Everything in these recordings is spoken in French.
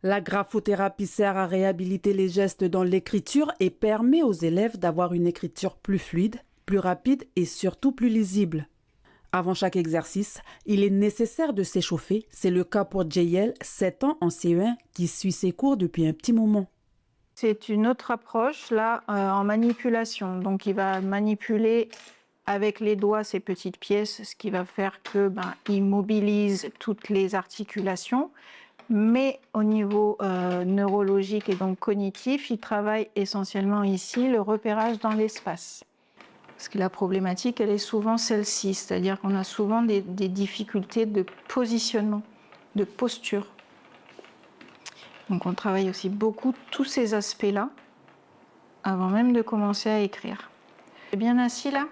La graphothérapie sert à réhabiliter les gestes dans l'écriture et permet aux élèves d'avoir une écriture plus fluide, plus rapide et surtout plus lisible. Avant chaque exercice, il est nécessaire de s'échauffer. C'est le cas pour JL, 7 ans en CE1, qui suit ses cours depuis un petit moment. C'est une autre approche, là, en manipulation. Donc, il va manipuler avec les doigts ces petites pièces, ce qui va faire que il mobilise toutes les articulations. Mais au niveau neurologique et donc cognitif, il travaille essentiellement ici le repérage dans l'espace. Parce que la problématique, elle est souvent celle-ci, c'est-à-dire qu'on a souvent des difficultés de positionnement, de posture. Donc on travaille aussi beaucoup tous ces aspects-là avant même de commencer à écrire. C'est bien assis là ?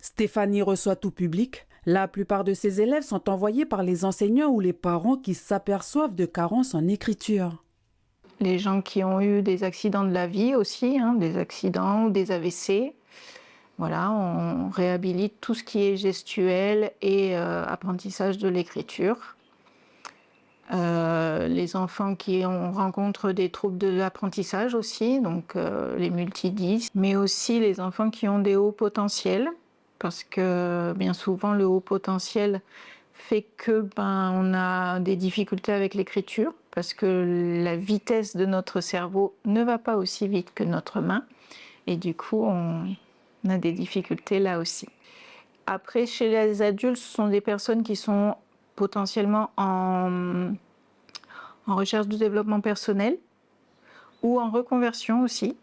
Stéphanie reçoit tout public. La plupart de ses élèves sont envoyés par les enseignants ou les parents qui s'aperçoivent de carences en écriture. Les gens qui ont eu des accidents de la vie aussi, des accidents ou des AVC. Voilà, on réhabilite tout ce qui est gestuel et apprentissage de l'écriture. Les enfants qui rencontrent des troubles de l'apprentissage aussi, donc les multidys, mais aussi les enfants qui ont des hauts potentiels, parce que bien souvent le haut potentiel fait que on a des difficultés avec l'écriture, parce que la vitesse de notre cerveau ne va pas aussi vite que notre main, et du coup on a des difficultés là aussi. Après, chez les adultes, ce sont des personnes qui sont potentiellement en recherche de développement personnel ou en reconversion aussi.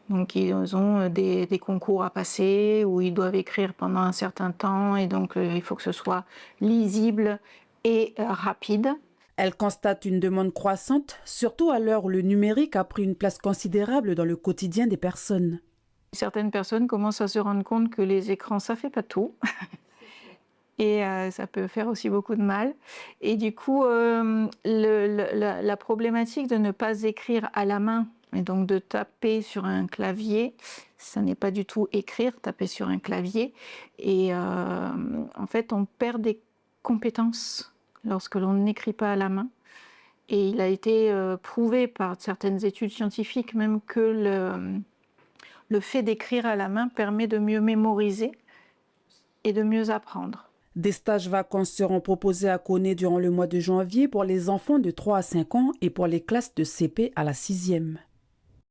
Donc ils ont des concours à passer où ils doivent écrire pendant un certain temps et donc il faut que ce soit lisible et rapide. Elle constate une demande croissante, surtout à l'heure où le numérique a pris une place considérable dans le quotidien des personnes. Certaines personnes commencent à se rendre compte que les écrans, ça fait pas tout. Et ça peut faire aussi beaucoup de mal. Et du coup, la problématique de ne pas écrire à la main, et donc de taper sur un clavier, ça n'est pas du tout écrire, taper sur un clavier. Et en fait, on perd des compétences lorsque l'on n'écrit pas à la main. Et il a été prouvé par certaines études scientifiques même que le fait d'écrire à la main permet de mieux mémoriser et de mieux apprendre. Des stages vacances seront proposés à Koné durant le mois de janvier pour les enfants de 3 à 5 ans et pour les classes de CP à la 6e.